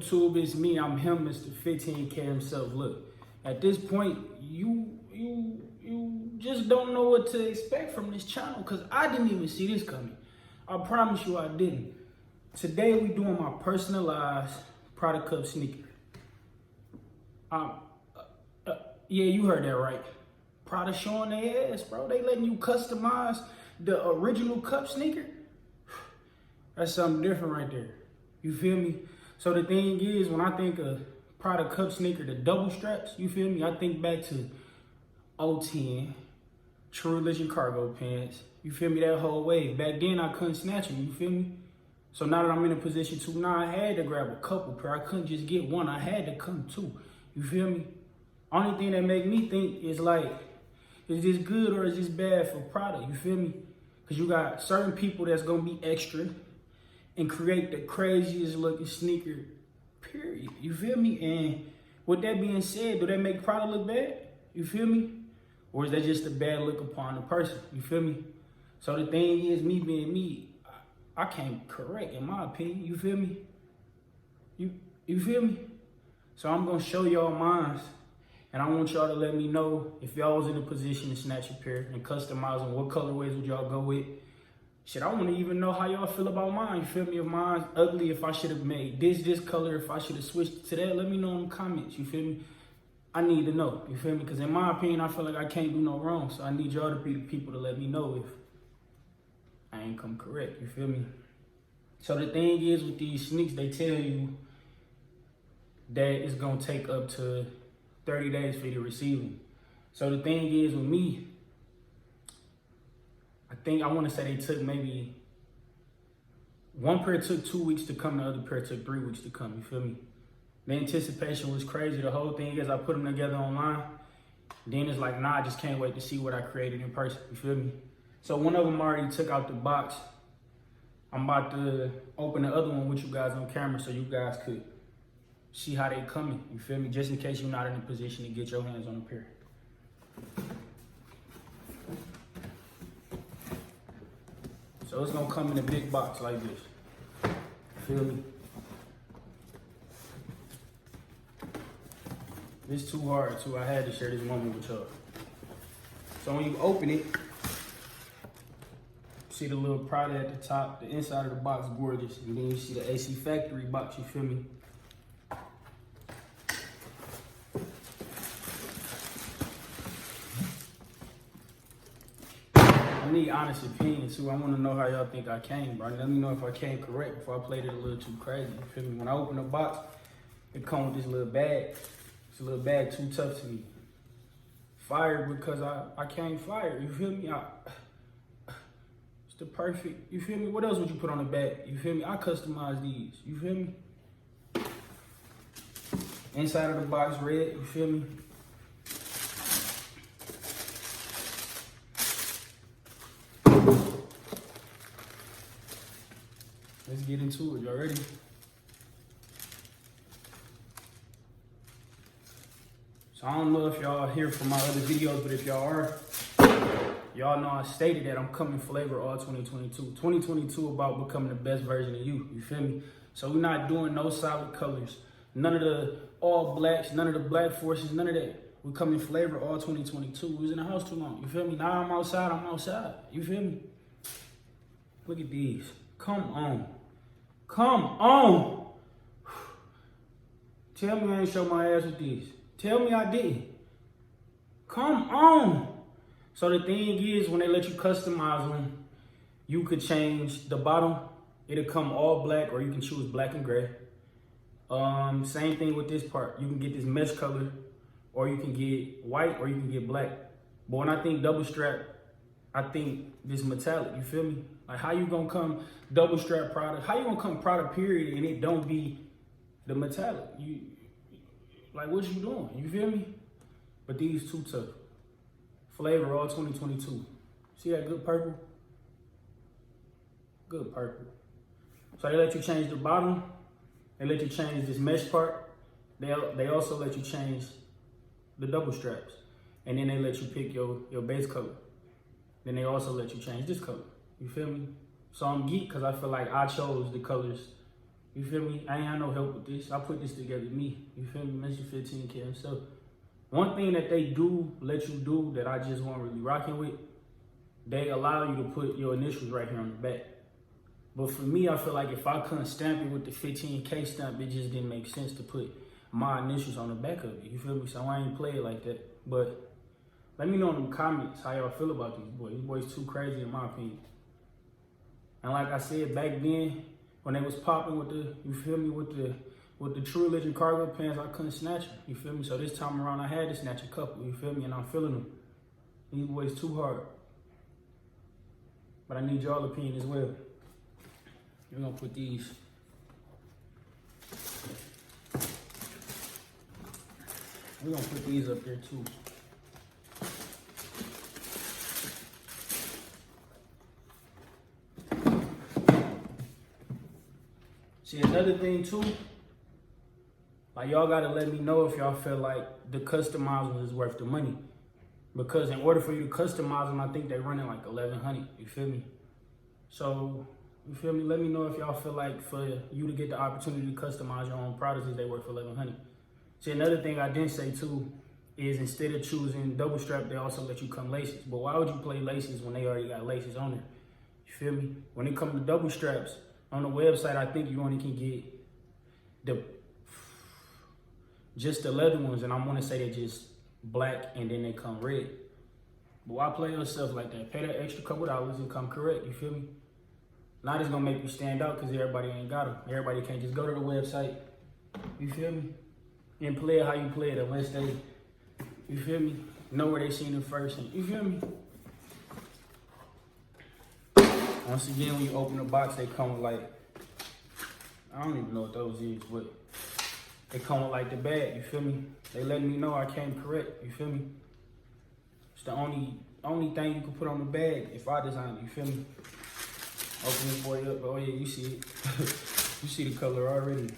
YouTube? It's me. I'm him, Mr. 15K himself. Look, at this point, you just don't know what to expect from this channel because I didn't even see this coming. I promise you I didn't. Today we doing my personalized Prada Cup sneaker. Yeah, you heard that right. Prada showing their ass, bro. They letting you customize the original cup sneaker. That's something different right there. You feel me? So the thing is, when I think of Prada Cup sneaker, the double straps, you feel me? I think back to 010, True Religion cargo pants. You feel me? That whole wave. Back then, I couldn't snatch them. You feel me? So now that I'm in a position to, now I had to grab a couple pair. I couldn't just get one. I had to come two. You feel me? Only thing that make me think is like, is this good or is this bad for Prada? You feel me? Because you got certain people that's going to be extra and create the craziest looking sneaker, period. You feel me? And with that being said, do that make Prada look bad? You feel me? Or is that just a bad look upon the person? You feel me? So the thing is, me being me, I can't correct, in my opinion. You feel me? You feel me? So I'm going to show y'all mine. And I want y'all to let me know if y'all was in a position to snatch a pair and customize them. What colorways would y'all go with? Shit, I want to even know how y'all feel about mine. You feel me? If mine's ugly, if I should have made this color, if I should have switched to that, let me know in the comments. You feel me? I need to know. You feel me? Because in my opinion, I feel like I can't do no wrong. So I need y'all to be the people to let me know if I ain't come correct. You feel me? So the thing is with these sneaks, they tell you that it's going to take up to 30 days for you to receive them. So the thing is with me, I want to say they took maybe, one pair took 2 weeks to come, the other pair took 3 weeks to come, you feel me? The anticipation was crazy. The whole thing is I put them together online, then it's like, nah, I just can't wait to see what I created in person, you feel me? So one of them already took out the box. I'm about to open the other one with you guys on camera so you guys could see how they coming, you feel me? Just in case you're not in a position to get your hands on a pair. So it's gonna come in a big box like this. Feel me? It's too hard too. I had to share this moment with y'all. So when you open it, see the little Prada at the top, the inside of the box gorgeous. And then you see the AC Factory box, you feel me? I need honest opinion too. I want to know how y'all think I came, bro. Let me know if I came correct before I played it a little too crazy. You feel me? When I open the box, it comes with this little bag. It's a little bag too tough to me. Fired because I came fired. You feel me? It's the perfect. You feel me? What else would you put on the back? You feel me? I customize these. You feel me? Inside of the box, red. You feel me? Let's get into it. Y'all ready? So I don't know if y'all here from my other videos, but if y'all are, y'all know I stated that I'm coming flavor all 2022. 2022 about becoming the best version of you. You feel me? So we're not doing no solid colors. None of the all blacks, none of the black forces, none of that. We're coming flavor all 2022. We was in the house too long. You feel me? Now I'm outside. You feel me? Look at these. Come on. Come on. Tell me I ain't show my ass with these. Tell me I didn't. Come on. So the thing is, when they let you customize them, you could change the bottom. It'll come all black, or you can choose black and gray. Same thing with this part. You can get this mesh color, or you can get white, or you can get black. But when I think double strap, I think this metallic, you feel me? Like how you gonna come double strap Prada? How you gonna come Prada period and it don't be the metallic? Like what you doing? You feel me? But these too tough. Flavor all 2022. See that good purple? Good purple. So they let you change the bottom. They let you change this mesh part. They also let you change the double straps. And then they let you pick your base color. Then they also let you change this color. You feel me? So I'm geek because I feel like I chose the colors You feel me? I ain't had no help with this. I put this together me. You feel me? Mr. 15K. So one thing that they do let you do that I just wasn't really rocking with, they allow you to put your initials right here on the back. But for me, I feel like if I couldn't stamp it with the 15K stamp, it just didn't make sense to put my initials on the back of it. You feel me? So I ain't play it like that. But let me know in the comments how y'all feel about these boys. These boys too crazy in my opinion. And like I said, back then, when they was popping with the, you feel me, with the True Religion cargo pants, I couldn't snatch them. You feel me? So this time around, I had to snatch a couple. You feel me? And I'm feeling them. These boys too hard. But I need y'all opinion as well. We're gonna put these. We're gonna put these up there too. See, another thing too, like y'all gotta let me know if y'all feel like the customizable is worth the money. Because in order for you to customize them, I think they running like 1,100, you feel me? So, you feel me? Let me know if y'all feel like for you to get the opportunity to customize your own products, is they worth 1,100. See, another thing I didn't say too is instead of choosing double strap, they also let you come laces. But why would you play laces when they already got laces on there? You feel me? When it comes to double straps, on the website, I think you only can get just the leather ones, and I want to say they're just black and then they come red. But why play yourself like that? Pay that extra couple dollars and come correct, you feel me? Not it's gonna make you stand out because everybody ain't got them. Everybody can't just go to the website, you feel me? And play it how you play it unless they, you feel me, know where they seen it first, and you feel me? Once again, when you open the box, they come with like, I don't even know what those is, but they come with like the bag, you feel me? They letting me know I came correct, you feel me? It's the only thing you can put on the bag if I design it, you feel me? Open this boy up, oh yeah, you see it. You see the color already.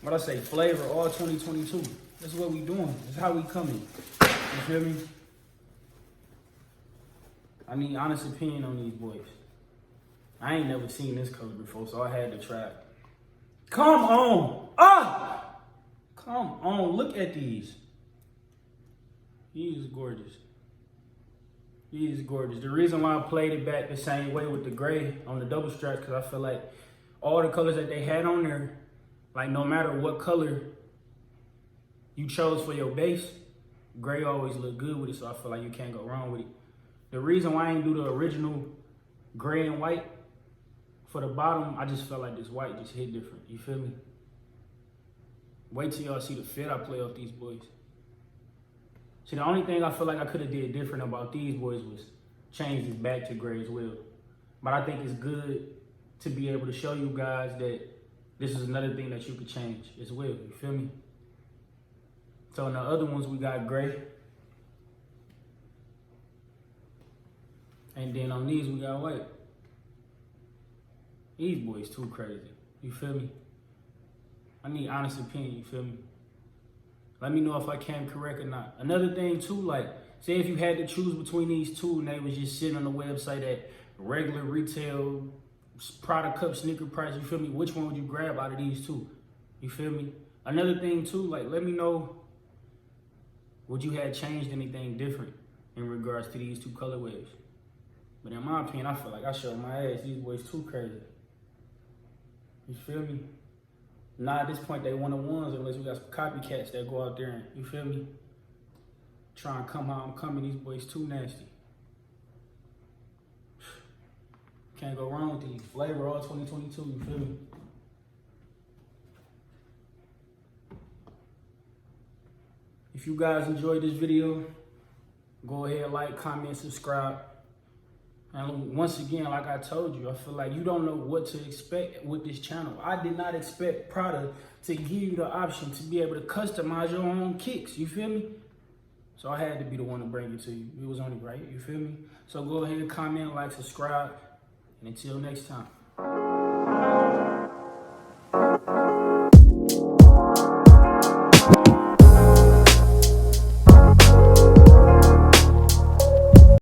What I say, flavor all 2022. That's what we doing, that's how we coming, you feel me? I need honest opinion on these boys. I ain't never seen this color before, so I had to try it. Come on! Ah! Come on, look at these. He is gorgeous. He is gorgeous. The reason why I played it back the same way with the gray on the double straps, because I feel like all the colors that they had on there, like no matter what color you chose for your base, gray always look good with it, so I feel like you can't go wrong with it. The reason why I ain't do the original gray and white for the bottom, I just felt like this white just hit different, you feel me? Wait till y'all see the fit I play off these boys. See, the only thing I feel like I could have did different about these boys was change this back to gray as well. But I think it's good to be able to show you guys that this is another thing that you could change as well, you feel me? So in the other ones, we got gray. And then on these, we got white. These boys too crazy, you feel me? I need honest opinion, you feel me? Let me know if I came correct or not. Another thing too, like, say if you had to choose between these two and they was just sitting on the website at regular retail Prada cup sneaker price, you feel me? Which one would you grab out of these two? You feel me? Another thing too, like, let me know, would you have changed anything different in regards to these two colorways? But in my opinion, I feel like I showed my ass. These boys too crazy. You feel me? Nah, at this point, they one of ones unless we got some copycats that go out there and, you feel me? Try and come how I'm coming. These boys too nasty. Can't go wrong with these. Flavor all 2022, you feel me? If you guys enjoyed this video, go ahead, like, comment, subscribe. And once again, like I told you, I feel like you don't know what to expect with this channel. I did not expect Prada to give you the option to be able to customize your own kicks, you feel me? So I had to be the one to bring it to you. It was only right, you feel me? So go ahead, comment, like, subscribe, and until next time.